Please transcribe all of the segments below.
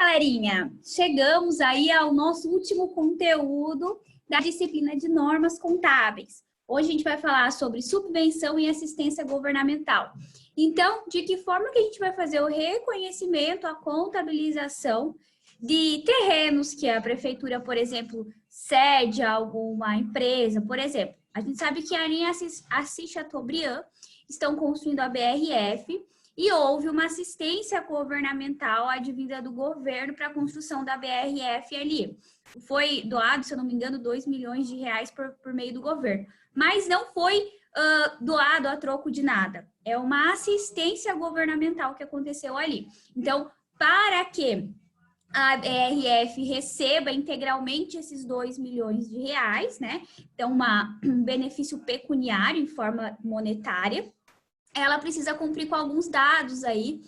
galerinha, chegamos aí ao nosso último conteúdo da disciplina de normas contábeis. Hoje a gente vai falar sobre subvenção e assistência governamental. Então, de que forma que a gente vai fazer o reconhecimento, a contabilização de terrenos que a prefeitura, por exemplo, cede a alguma empresa, por exemplo. A gente sabe que ali em Assis Chateaubriand estão construindo a BRF, e houve uma assistência governamental advinda do governo para a construção da BRF ali. Foi doado, se eu não me engano, 2 milhões de reais por meio do governo. Mas não foi doado a troco de nada. É uma assistência governamental que aconteceu ali. Então, para que a BRF receba integralmente esses 2 milhões de reais, né? Então, um benefício pecuniário em forma monetária, ela precisa cumprir com alguns dados aí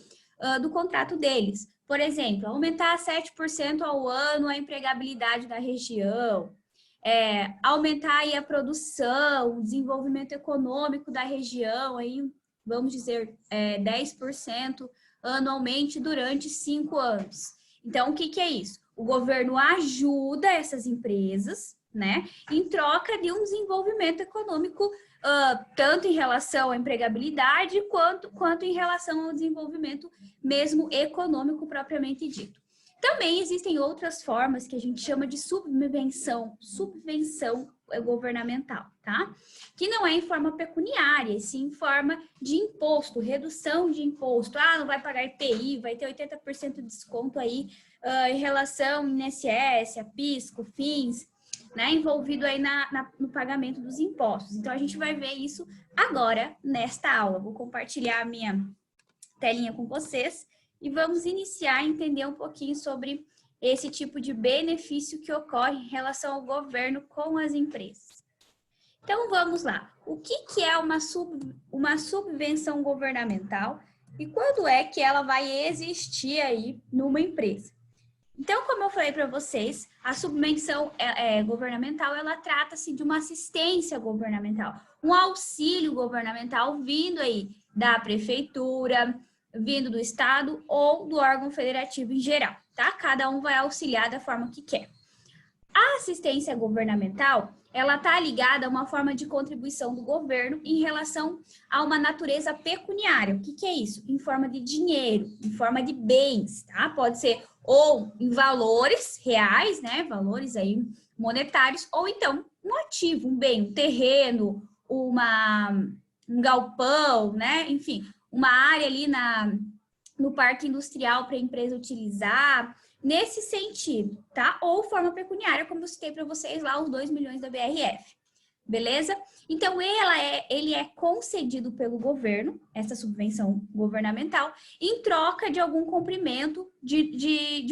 do contrato deles. Por exemplo, aumentar 7% ao ano a empregabilidade da região, aumentar aí a produção, o desenvolvimento econômico da região, aí, vamos dizer, 10% anualmente durante 5 anos. Então, o que é isso? O governo ajuda essas empresas, né, em troca de um desenvolvimento econômico tanto em relação à empregabilidade quanto em relação ao desenvolvimento mesmo econômico propriamente dito. Também existem outras formas que a gente chama de subvenção governamental, tá? Que não é em forma pecuniária, e sim em forma de imposto, redução de imposto. Ah, não vai pagar IPI, vai ter 80% de desconto aí em relação ao INSS, a PIS, COFINS, né, envolvido aí no pagamento dos impostos. Então, a gente vai ver isso agora nesta aula. Vou compartilhar a minha telinha com vocês e vamos iniciar a entender um pouquinho sobre esse tipo de benefício que ocorre em relação ao governo com as empresas. Então, vamos lá. O que é uma subvenção governamental e quando é que ela vai existir aí numa empresa? Então, como eu falei para vocês, a subvenção governamental, ela trata-se de uma assistência governamental, um auxílio governamental vindo aí da prefeitura, vindo do estado ou do órgão federativo em geral, tá? Cada um vai auxiliar da forma que quer. A assistência governamental, ela está ligada a uma forma de contribuição do governo em relação a uma natureza pecuniária. O que é isso? Em forma de dinheiro, em forma de bens, tá? Pode ser ou em valores reais, né? Valores aí monetários, ou então um ativo, um bem, um terreno, um galpão, né? Enfim, uma área ali no parque industrial para a empresa utilizar, nesse sentido, tá? Ou forma pecuniária, como eu citei para vocês lá, os 2 milhões da BRF, beleza? Então, ele é concedido pelo governo, essa subvenção governamental, em troca de algum cumprimento de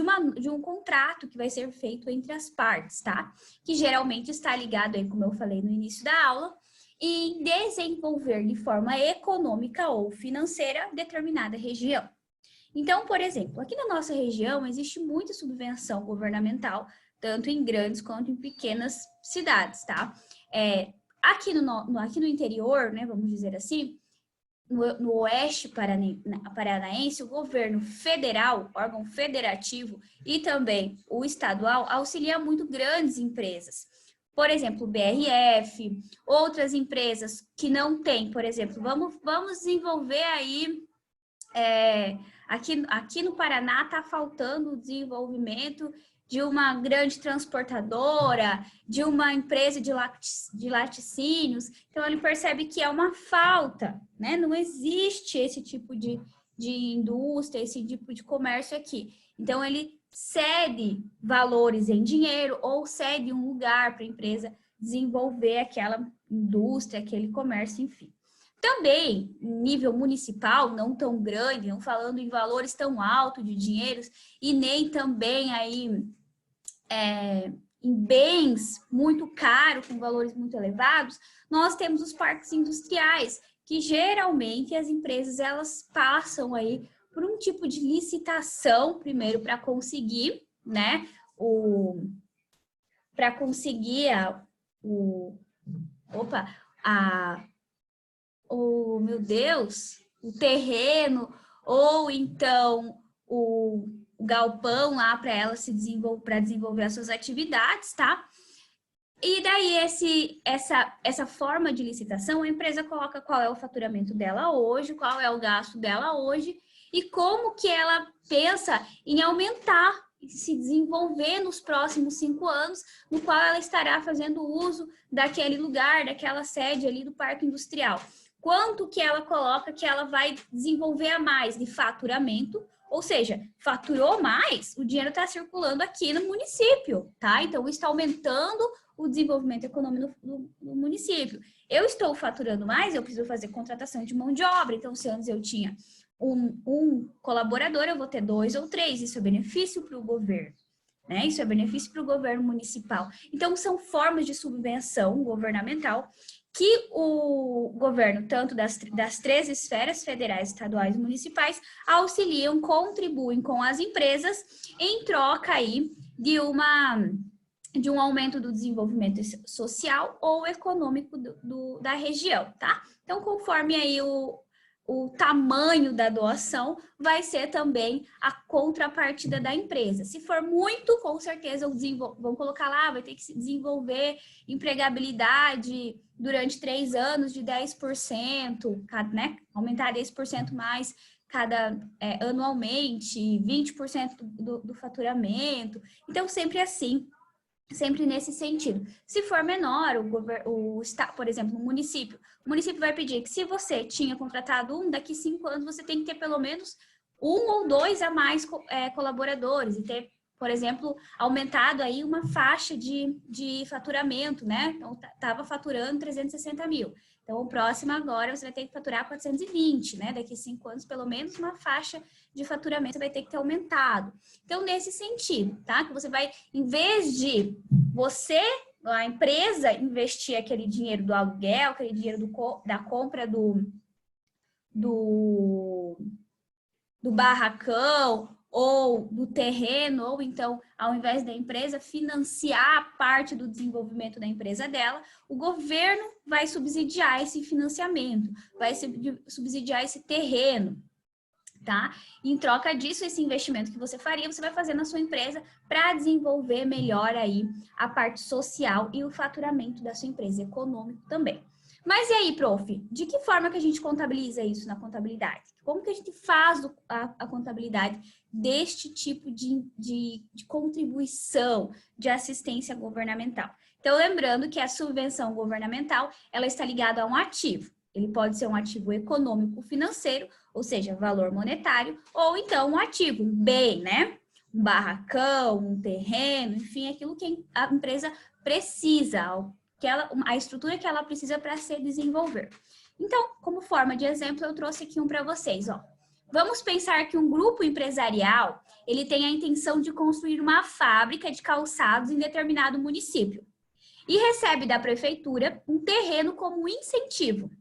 um contrato que vai ser feito entre as partes, tá? Que geralmente está ligado aí, como eu falei no início da aula, em desenvolver de forma econômica ou financeira determinada região. Então, por exemplo, aqui na nossa região existe muita subvenção governamental, tanto em grandes quanto em pequenas cidades, tá? Aqui no interior, né, vamos dizer assim, no oeste paranaense, o governo federal, órgão federativo e também o estadual auxilia muito grandes empresas. Por exemplo, o BRF, outras empresas que não têm, por exemplo, vamos desenvolver aí... Aqui no Paraná está faltando o desenvolvimento de uma grande transportadora, de uma empresa de laticínios. Então, ele percebe que é uma falta, né? Não existe esse tipo de indústria, esse tipo de comércio aqui. Então, ele cede valores em dinheiro ou cede um lugar para a empresa desenvolver aquela indústria, aquele comércio, enfim. Também, em nível municipal, não tão grande, não falando em valores tão altos de dinheiros, e nem também aí em bens muito caros, com valores muito elevados, nós temos os parques industriais, que geralmente as empresas elas passam aí por um tipo de licitação, primeiro para conseguir, né, meu Deus, o terreno, ou então o galpão lá para ela se desenvolver, para desenvolver as suas atividades, tá? E daí, essa forma de licitação, a empresa coloca qual é o faturamento dela hoje, qual é o gasto dela hoje, e como que ela pensa em aumentar, se desenvolver nos próximos 5 anos, no qual ela estará fazendo uso daquele lugar, daquela sede ali do parque industrial. Quanto que ela coloca que ela vai desenvolver a mais de faturamento, ou seja, faturou mais, o dinheiro está circulando aqui no município, tá? Então, está aumentando o desenvolvimento econômico no município. Eu estou faturando mais, eu preciso fazer contratação de mão de obra. Então, se antes eu tinha um colaborador, eu vou ter 2 ou 3. Isso é benefício para o governo, né? Isso é benefício para o governo municipal. Então, são formas de subvenção governamental que o governo, tanto das 3 esferas federais, estaduais e municipais, auxiliam, contribuem com as empresas em troca aí de um aumento do desenvolvimento social ou econômico da região, tá? Então, conforme aí o tamanho da doação, vai ser também a contrapartida da empresa. Se for muito, com certeza vão colocar lá, vai ter que se desenvolver empregabilidade durante 3 anos de 10%, né? Aumentar 10% mais anualmente, 20% do faturamento. Então, sempre assim. Sempre nesse sentido. Se for menor, por exemplo, o município vai pedir que se você tinha contratado daqui 5 anos, você tem que ter pelo menos 1 ou 2 a mais colaboradores e ter, por exemplo, aumentado aí uma faixa de faturamento, né? Então, estava faturando 360 mil. Então, o próximo agora você vai ter que faturar 420, né? Daqui 5 anos, pelo menos uma faixa de faturamento vai ter que ter aumentado. Então, nesse sentido, tá? Que você vai, em vez de a empresa, investir aquele dinheiro do aluguel, aquele dinheiro da compra do barracão ou do terreno, ou então, ao invés da empresa financiar parte do desenvolvimento da empresa dela, o governo vai subsidiar esse financiamento, vai subsidiar esse terreno, tá? E em troca disso, esse investimento que você faria, você vai fazer na sua empresa para desenvolver melhor aí a parte social e o faturamento da sua empresa, econômico também. Mas e aí, prof, de que forma que a gente contabiliza isso na contabilidade? Como que a gente faz a contabilidade deste tipo de contribuição, de assistência governamental? Então, lembrando que a subvenção governamental, ela está ligada a um ativo. Ele pode ser um ativo econômico financeiro, ou seja, valor monetário, ou então um ativo, um bem, né? Um barracão, um terreno, enfim, aquilo que a empresa precisa, a estrutura que ela precisa para se desenvolver. Então, como forma de exemplo, eu trouxe aqui um para vocês, ó. Vamos pensar que um grupo empresarial, ele tem a intenção de construir uma fábrica de calçados em determinado município e recebe da prefeitura um terreno como incentivo,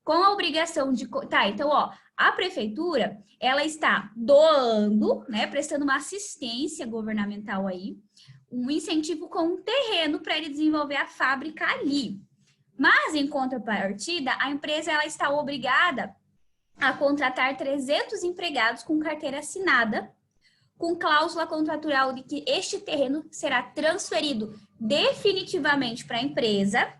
com a obrigação de... Tá, então, ó, a prefeitura, ela está doando, né, prestando uma assistência governamental aí, um incentivo com um terreno para ele desenvolver a fábrica ali. Mas, em contrapartida, a empresa ela está obrigada a contratar 300 empregados com carteira assinada, com cláusula contratual de que este terreno será transferido definitivamente para a empresa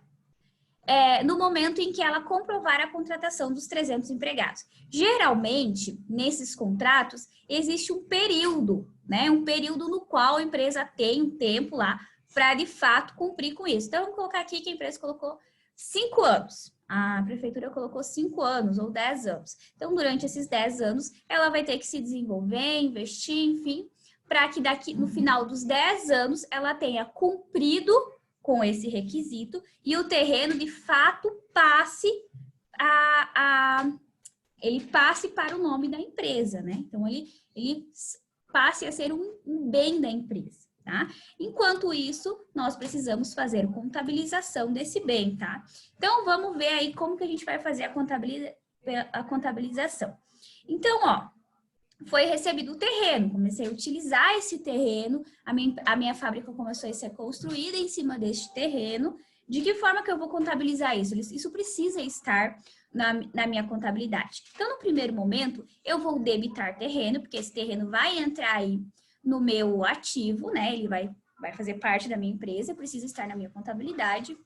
no momento em que ela comprovar a contratação dos 300 empregados. Geralmente, nesses contratos, existe um período, né? Um período no qual a empresa tem um tempo lá para, de fato, cumprir com isso. Então, vamos colocar aqui que a empresa colocou 5 anos. A prefeitura colocou 5 anos ou 10 anos. Então, durante esses 10 anos, ela vai ter que se desenvolver, investir, enfim, para que no final dos 10 anos, ela tenha cumprido com esse requisito e o terreno, de fato, passe ele passe para o nome da empresa, né? Então, ele passe a ser um bem da empresa, tá? Enquanto isso, nós precisamos fazer contabilização desse bem, tá? Então, vamos ver aí como que a gente vai fazer a contabilização. Então, ó, foi recebido o terreno, comecei a utilizar esse terreno, a minha fábrica começou a ser construída em cima deste terreno. De que forma que eu vou contabilizar isso? Isso precisa estar na minha contabilidade. Então, no primeiro momento, eu vou debitar terreno, porque esse terreno vai entrar aí no meu ativo, né? Ele vai fazer parte da minha empresa, precisa estar na minha contabilidade.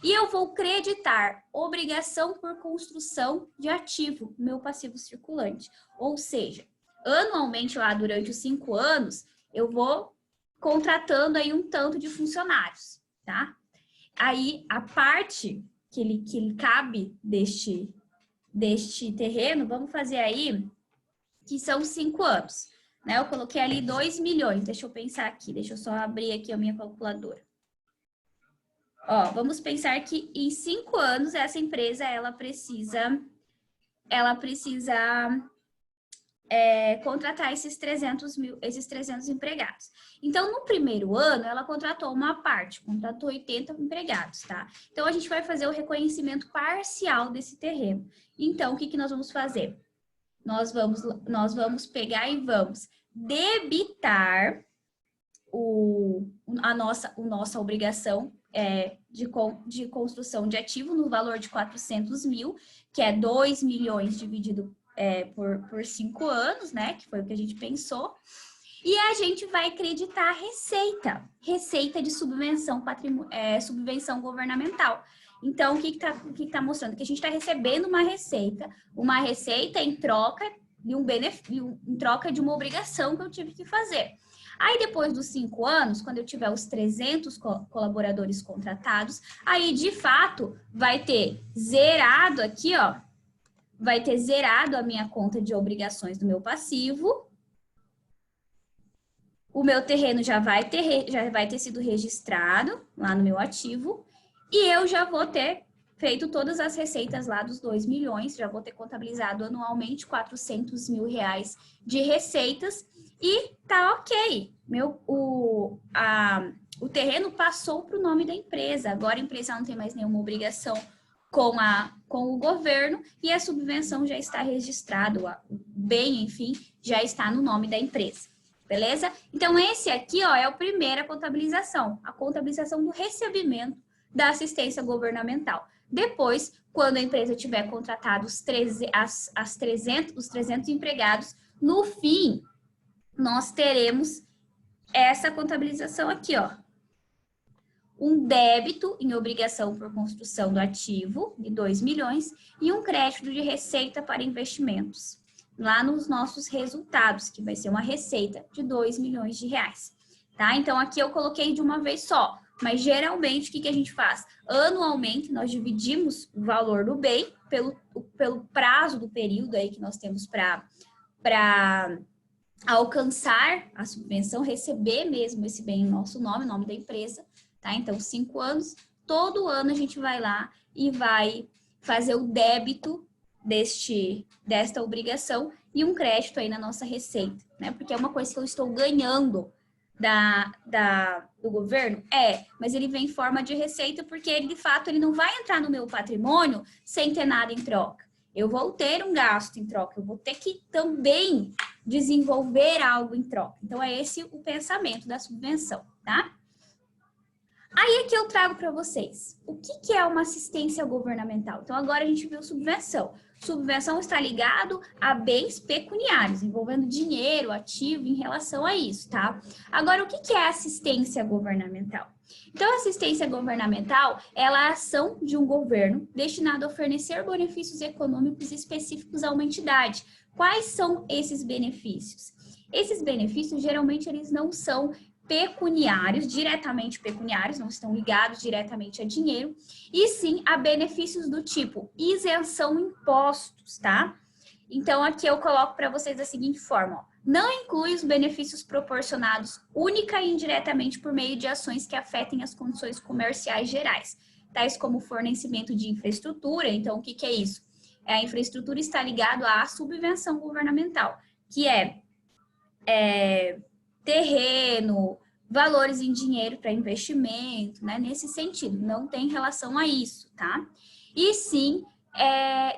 E eu vou creditar obrigação por construção de ativo, meu passivo circulante. Ou seja, anualmente lá durante os 5 anos, eu vou contratando aí um tanto de funcionários, tá? Aí a parte que ele cabe deste terreno, vamos fazer aí que são 5 anos, né? Eu coloquei ali 2 milhões, deixa eu pensar aqui, deixa eu só abrir aqui a minha calculadora. Ó, vamos pensar que em 5 anos essa empresa, ela precisa contratar esses 300 empregados. Então, no primeiro ano, ela contratou uma parte, contratou 80 empregados, tá? Então, a gente vai fazer o reconhecimento parcial desse terreno. Então, o que que nós vamos fazer? Nós vamos pegar e vamos debitar a nossa obrigação de construção de ativo no valor de 400 mil, que é 2 milhões dividido por 5 anos, né? Que foi o que a gente pensou. E a gente vai creditar receita de subvenção governamental. Então, o que tá mostrando? Que a gente está recebendo uma receita em troca de em troca de uma obrigação que eu tive que fazer. Aí, depois dos 5 anos, quando eu tiver os 300 colaboradores contratados, aí, de fato, vai ter zerado aqui, ó, vai ter zerado a minha conta de obrigações do meu passivo. O meu terreno já vai ter sido registrado lá no meu ativo. E eu já vou ter feito todas as receitas lá dos 2 milhões, já vou ter contabilizado anualmente 400 mil reais de receitas e tá ok. O terreno passou para o nome da empresa, agora a empresa não tem mais nenhuma obrigação com o governo e a subvenção já está registrada, o bem, enfim, já está no nome da empresa. Beleza? Então, esse aqui, ó, é a primeira contabilização, a contabilização do recebimento da assistência governamental. Depois, quando a empresa tiver contratado os 300 empregados, no fim, nós teremos essa contabilização aqui, ó. Um débito em obrigação por construção do ativo, de 2 milhões, e um crédito de receita para investimentos, lá nos nossos resultados, que vai ser uma receita de 2 milhões de reais. Tá? Então, aqui eu coloquei de uma vez só. Mas, geralmente, o que a gente faz? Anualmente, nós dividimos o valor do bem pelo prazo do período aí que nós temos para alcançar a subvenção, receber mesmo esse bem em nosso nome, nome da empresa, tá? Então, 5 anos, todo ano a gente vai lá e vai fazer o débito desta obrigação e um crédito aí na nossa receita, né? Porque é uma coisa que eu estou ganhando do governo? Mas ele vem em forma de receita porque ele, de fato, ele não vai entrar no meu patrimônio sem ter nada em troca. Eu vou ter um gasto em troca, eu vou ter que também desenvolver algo em troca. Então, é esse o pensamento da subvenção, tá? Aí aqui eu trago para vocês, o que é uma assistência governamental? Então, agora a gente viu subvenção. Subvenção está ligado a bens pecuniários, envolvendo dinheiro, ativo em relação a isso, tá? Agora, o que é assistência governamental? Então, a assistência governamental, ela é a ação de um governo destinado a fornecer benefícios econômicos específicos a uma entidade. Quais são esses benefícios? Esses benefícios, geralmente, eles não são pecuniários, diretamente pecuniários, não estão ligados diretamente a dinheiro, e sim a benefícios do tipo isenção impostos, tá? Então, aqui eu coloco para vocês da seguinte forma, ó, não inclui os benefícios proporcionados única e indiretamente por meio de ações que afetem as condições comerciais gerais, tais como fornecimento de infraestrutura. Então, o que é isso? A infraestrutura está ligado à subvenção governamental, que é terreno, valores em dinheiro para investimento, né? Nesse sentido, não tem relação a isso, tá? E sim,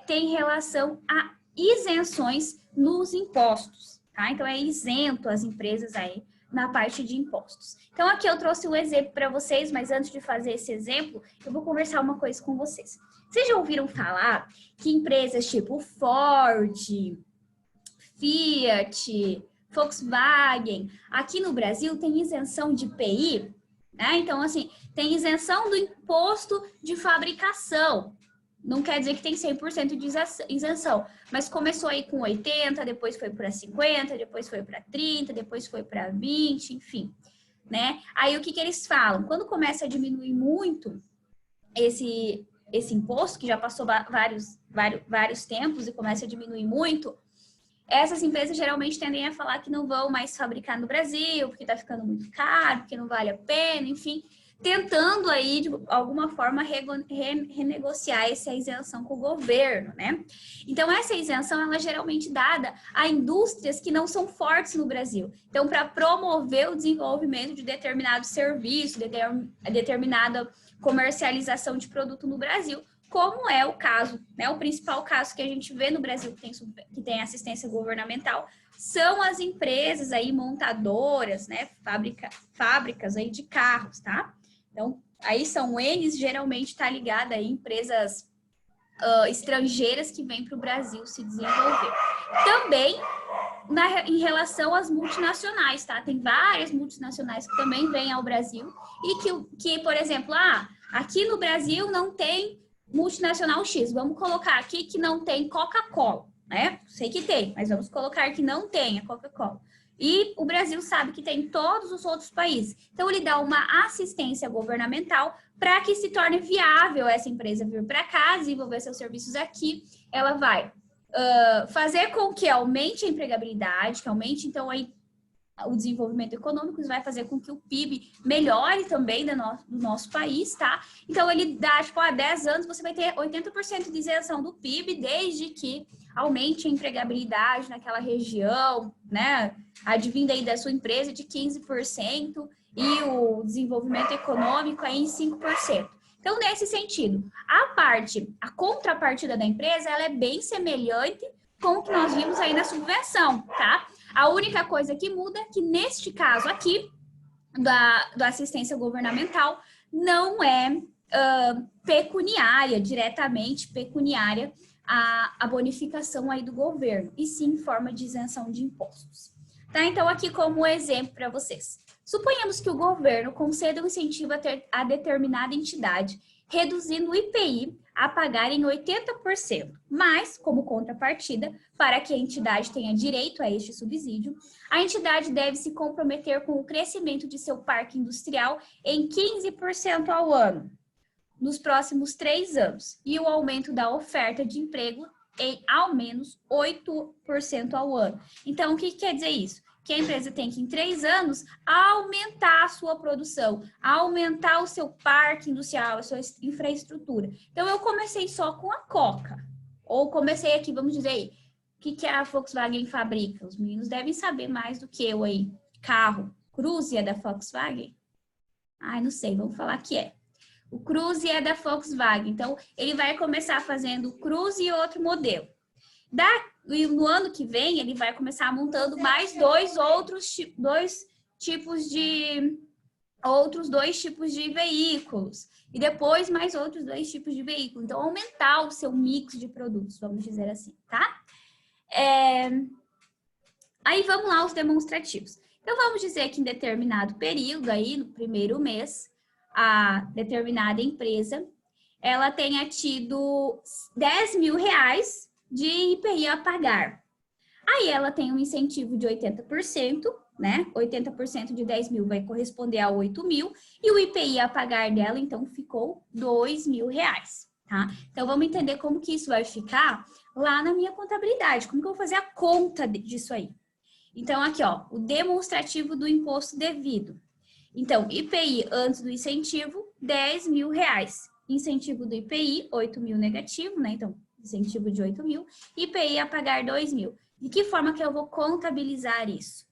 tem relação a isenções nos impostos, tá? Então, é isento as empresas aí na parte de impostos. Então, aqui eu trouxe um exemplo para vocês, mas antes de fazer esse exemplo, eu vou conversar uma coisa com vocês. Vocês já ouviram falar que empresas tipo Ford, Fiat, Volkswagen. Aqui no Brasil tem isenção de IPI, né? Então, assim, tem isenção do imposto de fabricação. Não quer dizer que tem 100% de isenção, mas começou aí com 80, depois foi para 50, depois foi para 30, depois foi para 20, enfim, né? Aí o que eles falam? Quando começa a diminuir muito esse imposto, que já passou vários tempos e começa a diminuir muito, essas empresas geralmente tendem a falar que não vão mais fabricar no Brasil, porque está ficando muito caro, porque não vale a pena, enfim, tentando aí, de alguma forma, renegociar essa isenção com o governo, né? Então, essa isenção, ela é geralmente dada a indústrias que não são fortes no Brasil. Então, para promover o desenvolvimento de determinado serviço, determinada comercialização de produto no Brasil, como é o caso, né? O principal caso que a gente vê no Brasil que tem assistência governamental são as empresas aí montadoras, né? Fábricas aí de carros, tá? Então, aí são eles, geralmente está ligada a empresas estrangeiras que vêm para o Brasil se desenvolver. Também em relação às multinacionais, tá? Tem várias multinacionais que também vêm ao Brasil e que por exemplo, aqui no Brasil não tem multinacional X. Vamos colocar aqui que não tem Coca-Cola, né? Sei que tem, mas vamos colocar que não tem a Coca-Cola. E o Brasil sabe que tem todos os outros países. Então, ele dá uma assistência governamental para que se torne viável essa empresa vir para cá, desenvolver seus serviços aqui. Ela vai fazer com que aumente a empregabilidade, que aumente, então, aí, o desenvolvimento econômico, vai fazer com que o PIB melhore também do nosso país, tá? Então, ele dá, tipo, há 10 anos você vai ter 80% de isenção do PIB, desde que aumente a empregabilidade naquela região, né? Advindo aí da sua empresa de 15% e o desenvolvimento econômico aí em 5%. Então, nesse sentido, a contrapartida da empresa, ela é bem semelhante com o que nós vimos aí na subvenção, tá? A única coisa que muda é que, neste caso aqui, da assistência governamental, não é pecuniária, diretamente pecuniária, a bonificação aí do governo, e sim em forma de isenção de impostos. Tá? Então, aqui como exemplo para vocês. Suponhamos que o governo conceda um incentivo a determinada entidade, reduzindo o IPI a pagar em 80%, mas, como contrapartida, para que a entidade tenha direito a este subsídio, a entidade deve se comprometer com o crescimento de seu parque industrial em 15% ao ano, nos próximos 3 anos, e o aumento da oferta de emprego em ao menos 8% ao ano. Então, o que quer dizer isso? Que a empresa tem que, em 3 anos, aumentar a sua produção, aumentar o seu parque industrial, a sua infraestrutura. Então, eu comecei só com a Coca. Ou comecei aqui, vamos dizer aí, o que a Volkswagen fabrica? Os meninos devem saber mais do que eu aí. Carro. Cruze é da Volkswagen? Ai, não sei, vamos falar que é. O Cruze é da Volkswagen. Então, ele vai começar fazendo o Cruze e outro modelo. E no ano que vem, ele vai começar montando mais dois tipos de veículos. E depois mais outros 2 tipos de veículos. Então, aumentar o seu mix de produtos, vamos dizer assim, tá? Aí, vamos lá os demonstrativos. Então, vamos dizer que em determinado período, aí no primeiro mês, a determinada empresa, ela tenha tido 10 mil reais de IPI a pagar. Aí ela tem um incentivo de 80%, né? 80% de 10 mil vai corresponder a 8 mil, e o IPI a pagar dela, então, ficou 2 mil reais, tá? Então, vamos entender como que isso vai ficar lá na minha contabilidade, como que eu vou fazer a conta disso aí. Então, aqui, ó, o demonstrativo do imposto devido. Então, IPI antes do incentivo, 10 mil reais. Incentivo do IPI, 8 mil negativo, né? Então, incentivo de 8 mil. IPI a pagar 2 mil. De que forma que eu vou contabilizar isso?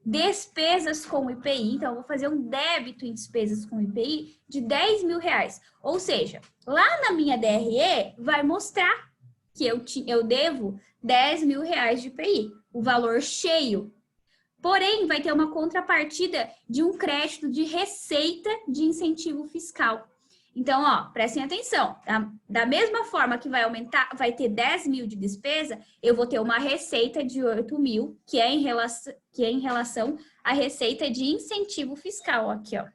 Despesas com IPI. Então, eu vou fazer um débito em despesas com IPI de 10 mil reais. Ou seja, lá na minha DRE, vai mostrar que eu devo 10 mil reais de IPI. O valor cheio. Porém, vai ter uma contrapartida de um crédito de receita de incentivo fiscal. Então, ó, prestem atenção. Da mesma forma que vai aumentar, vai ter 10 mil de despesa, eu vou ter uma receita de 8 mil, que é em relação à receita de incentivo fiscal. Aqui, ó.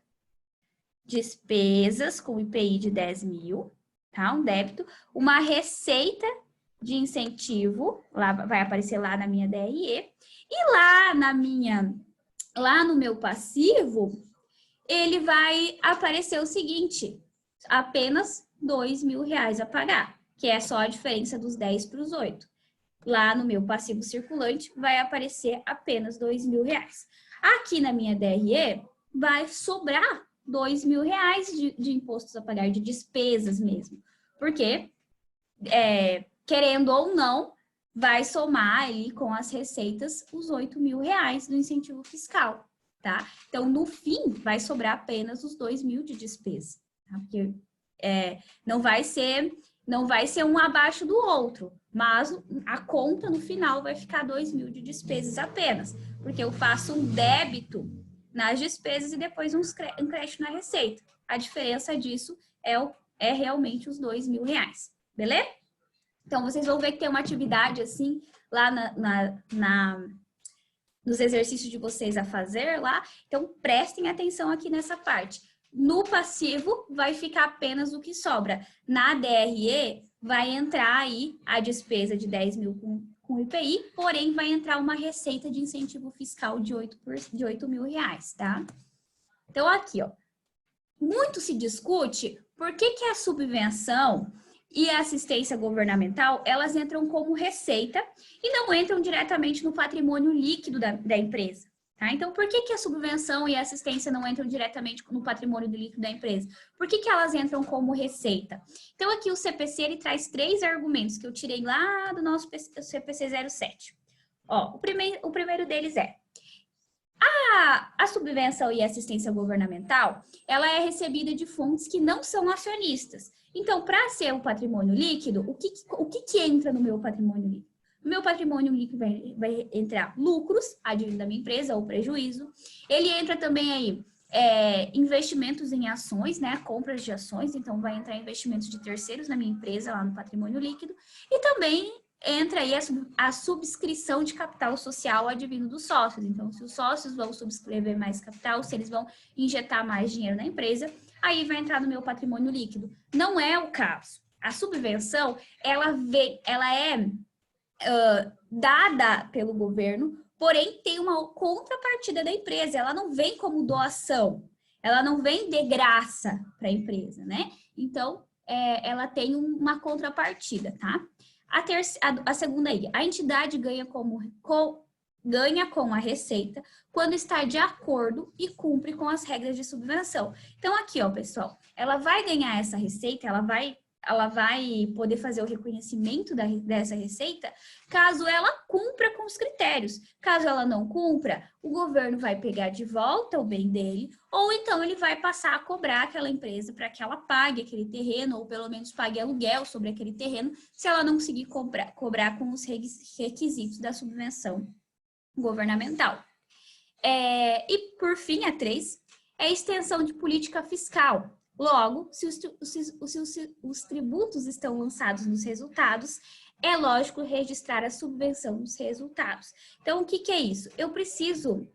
Despesas com IPI de 10 mil, tá? Um débito. Uma receita de incentivo, lá, vai aparecer lá na minha DRE. E lá no meu passivo, ele vai aparecer o seguinte, apenas R$2.000 a pagar, que é só a diferença dos 10 para os 8. Lá no meu passivo circulante vai aparecer apenas R$2.000. Aqui na minha DRE vai sobrar R$2.000 de impostos a pagar, de despesas mesmo. Porque, querendo ou não, vai somar aí com as receitas os R$8.000 do incentivo fiscal. Tá? Então, no fim, vai sobrar apenas os 2 mil de despesa, tá? Porque não vai ser um abaixo do outro, mas a conta no final vai ficar 2 mil de despesas apenas, porque eu faço um débito nas despesas e depois um crédito na receita. A diferença disso é realmente os R$2.000, beleza? Então, vocês vão ver que tem uma atividade assim lá nos exercícios de vocês a fazer lá, então prestem atenção aqui nessa parte. No passivo, vai ficar apenas o que sobra. Na DRE, vai entrar aí a despesa de 10 mil com IPI, porém vai entrar uma receita de incentivo fiscal de R$8.000, tá? Então, aqui, ó, muito se discute por que a subvenção e a assistência governamental, elas entram como receita e não entram diretamente no patrimônio líquido da empresa. Tá? Então, por que a subvenção e a assistência não entram diretamente no patrimônio líquido da empresa? Por que elas entram como receita? Então, aqui o CPC ele traz 3 argumentos que eu tirei lá do nosso CPC 07. Ó, o primeiro deles é: a subvenção e assistência governamental, ela é recebida de fontes que não são acionistas. Então, para ser o patrimônio líquido, o que entra no meu patrimônio líquido? No meu patrimônio líquido vai entrar lucros, advindo da minha empresa, ou prejuízo. Ele entra também aí investimentos em ações, né? Compras de ações, então vai entrar investimentos de terceiros na minha empresa, lá no patrimônio líquido. E também entra aí a subscrição de capital social advindo dos sócios. Então, se os sócios vão subscrever mais capital, se eles vão injetar mais dinheiro na empresa, aí vai entrar no meu patrimônio líquido. Não é o caso. A subvenção, ela é dada pelo governo, porém tem uma contrapartida da empresa. Ela não vem como doação, ela não vem de graça para a empresa, né? Então, ela tem uma contrapartida, tá? A segunda aí, a entidade ganha com a receita quando está de acordo e cumpre com as regras de subvenção. Então, aqui, ó, pessoal, ela vai ganhar essa receita, ela vai poder fazer o reconhecimento dessa receita caso ela cumpra com os critérios. Caso ela não cumpra, o governo vai pegar de volta o bem dele, ou então ele vai passar a cobrar aquela empresa para que ela pague aquele terreno, ou pelo menos pague aluguel sobre aquele terreno, se ela não conseguir cobrar com os requisitos da subvenção governamental. E, por fim, a 3, é a extensão de política fiscal. Logo, se os tributos estão lançados nos resultados, é lógico registrar a subvenção nos resultados. Então, o que é isso? Eu preciso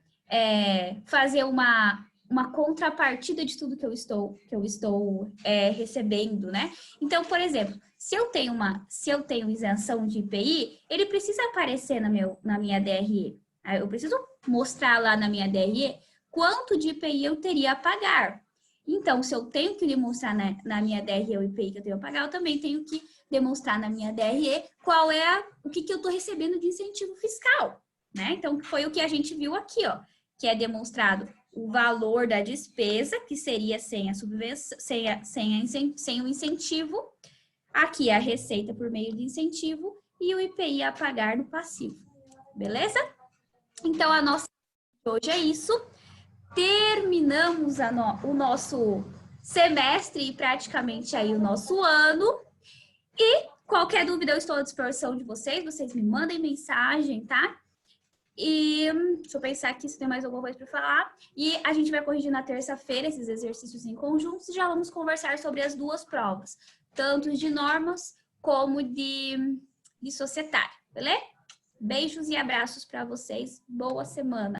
fazer uma contrapartida de tudo que eu estou recebendo, né? Então, por exemplo, se eu tenho isenção de IPI, ele precisa aparecer na minha DRE. Eu preciso mostrar lá na minha DRE quanto de IPI eu teria a pagar. Então, se eu tenho que demonstrar na minha DRE o IPI que eu tenho a pagar, eu também tenho que demonstrar na minha DRE o que eu estou recebendo de incentivo fiscal, né? Então, foi o que a gente viu aqui, ó, que é demonstrado o valor da despesa, que seria sem a subvenção, sem o incentivo, aqui a receita por meio do incentivo e o IPI a pagar no passivo, beleza? Então, a nossa hoje é isso. Terminamos o nosso semestre e praticamente aí o nosso ano. E qualquer dúvida eu estou à disposição de vocês me mandem mensagem, tá? E deixa eu pensar aqui se tem mais alguma coisa para falar. E a gente vai corrigir na terça-feira esses exercícios em conjuntos e já vamos conversar sobre as duas provas, tanto de normas como de societário, beleza? Beijos e abraços para vocês. Boa semana!